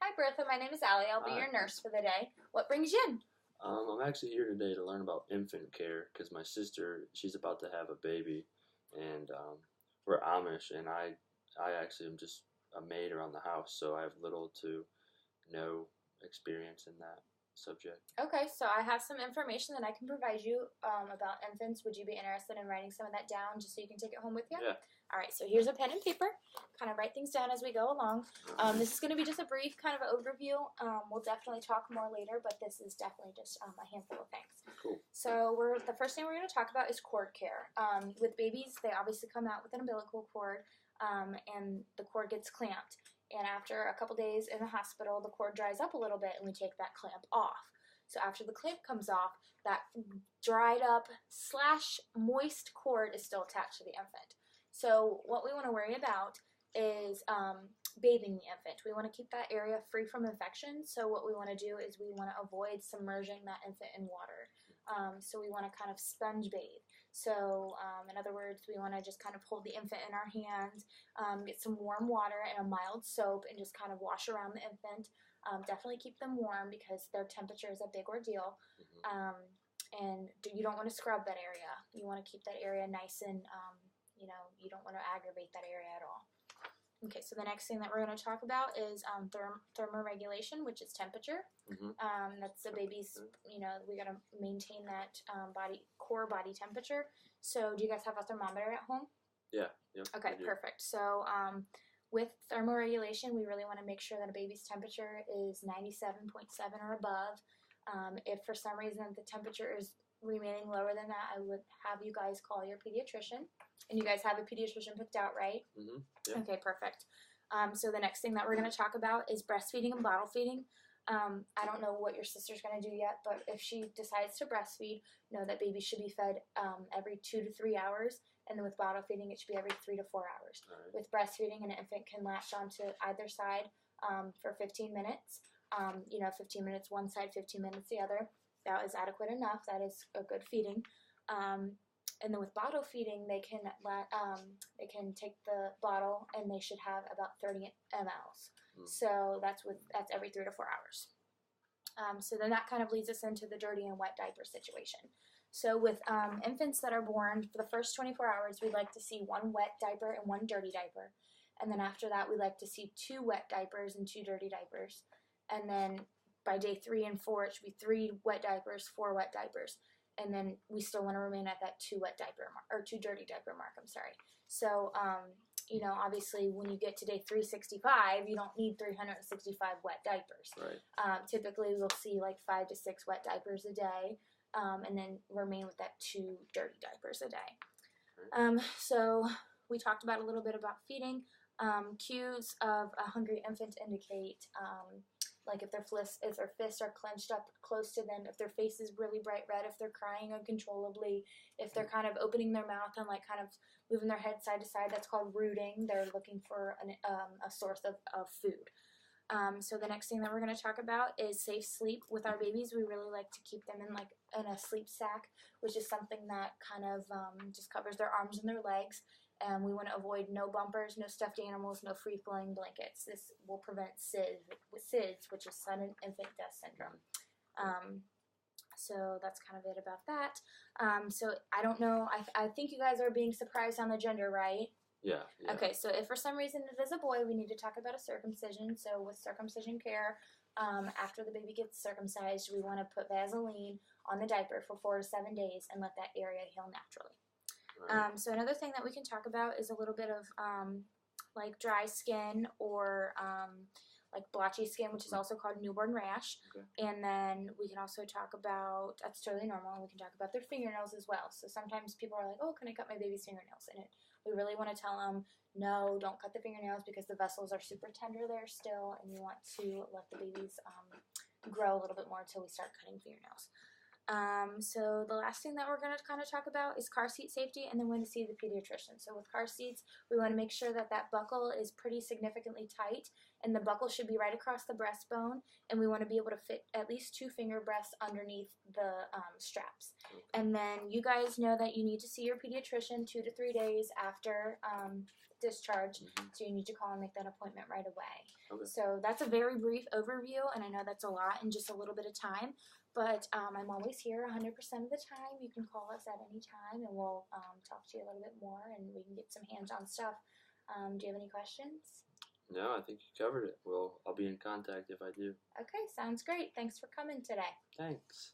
Hi Bertha, my name is Allie. I'll be Hi. your nurse for the day. What brings you in? I'm actually here today to learn about infant care because my sister, she's about to have a baby, and we're Amish, and I actually am just a maid around the house, so I have little to no experience in that subject. Okay, so I have some information that I can provide you about infants. Would you be interested in writing some of that down just so you can take it home with you? Yeah. All right, so here's a pen and paper. Kind of write things down as we go along. This is going to be just a brief kind of overview. We'll definitely talk more later, but this is definitely just a handful of things. Cool. So the first thing we're going to talk about is cord care. With babies, they obviously come out with an umbilical cord, and the cord gets clamped. And after a couple days in the hospital, the cord dries up a little bit, and we take that clamp off. So after the clamp comes off, that dried up / moist cord is still attached to the infant. So what we want to worry about is bathing the infant. We want to keep that area free from infection. So what we want to do is we want to avoid submerging that infant in water. So we want to kind of sponge bathe. So in other words, we want to just kind of hold the infant in our hands, get some warm water and a mild soap, and just kind of wash around the infant. Definitely keep them warm because their temperature is a big ordeal. And you don't want to scrub that area. You want to keep that area nice and, you don't want to aggravate that area at all. Okay, so the next thing that we're going to talk about is thermoregulation, which is temperature. That's the baby's, we got to maintain that core body temperature. So do you guys have a thermometer at home? Yeah. Yep, okay, perfect. So with thermoregulation, we really want to make sure that a baby's temperature is 97.7 or above. If for some reason the temperature is remaining lower than that, I would have you guys call your pediatrician. And you guys have a pediatrician picked out, right? Yeah. Okay, perfect. So the next thing that we're going to talk about is breastfeeding and bottle feeding. I don't know what your sister's going to do yet, but if she decides to breastfeed, know that baby should be fed every 2 to 3 hours, and then with bottle feeding, it should be every 3 to 4 hours. Right. With breastfeeding, an infant can latch onto either side for 15 minutes. 15 minutes one side, 15 minutes the other. That is adequate enough. That is a good feeding. And then with bottle feeding, they can take the bottle and they should have about 30 mLs. So that's every 3 to 4 hours. So then that kind of leads us into the dirty and wet diaper situation. So with infants that are born, for the first 24 hours, we'd like to see 1 wet diaper and 1 dirty diaper. And then after that, we'd like to see 2 wet diapers and 2 dirty diapers. And then by day 3 and 4, it should be 3 wet diapers, 4 wet diapers. And then we still want to remain at that 2 wet diaper mark, or 2 dirty diaper mark, I'm sorry. So, obviously when you get to day 365, you don't need 365 wet diapers. Right. Typically we'll see like 5 to 6 wet diapers a day, and then remain with that 2 dirty diapers a day. Right. So we talked about a little bit about feeding. Cues of a hungry infant indicate like if their fists are clenched up close to them, if their face is really bright red, if they're crying uncontrollably, if they're kind of opening their mouth and like kind of moving their head side to side, that's called rooting. They're looking for a source of food. So the next thing that we're going to talk about is safe sleep. With our babies, we really like to keep them in a sleep sack, which is something that kind of just covers their arms and their legs. And we want to avoid no bumpers, no stuffed animals, no free-flowing blankets. This will prevent SIDS, which is sudden infant death syndrome. So that's kind of it about that. So I don't know. I think you guys are being surprised on the gender, right? Yeah. Okay, so if for some reason it is a boy, we need to talk about a circumcision. So with circumcision care, after the baby gets circumcised, we want to put Vaseline on the diaper for 4 to 7 days and let that area heal naturally. Right. So another thing that we can talk about is a little bit of like dry skin or like blotchy skin, which is also called newborn rash. Okay. And then we can also talk about, that's totally normal, and we can talk about their fingernails as well. So sometimes people are like, oh, can I cut my baby's fingernails? And we really want to tell them, no, don't cut the fingernails because the vessels are super tender there still, and you want to let the babies grow a little bit more until we start cutting fingernails. So the last thing that we're going to kind of talk about is car seat safety, and then when to see the pediatrician. So with car seats, we want to make sure that that buckle is pretty significantly tight, and the buckle should be right across the breastbone, and we want to be able to fit at least 2 finger breaths underneath the straps. Okay. And then you guys know that you need to see your pediatrician 2 to 3 days after discharge, so you need to call and make that appointment right away. Okay. So that's a very brief overview, and I know that's a lot in just a little bit of time, but I'm always here 100% of the time. You can call us at any time, and we'll talk to you a little bit more, and we can get some hands-on stuff. Do you have any questions? No, I think you covered it. Well, I'll be in contact if I do. Okay, sounds great. Thanks for coming today. Thanks.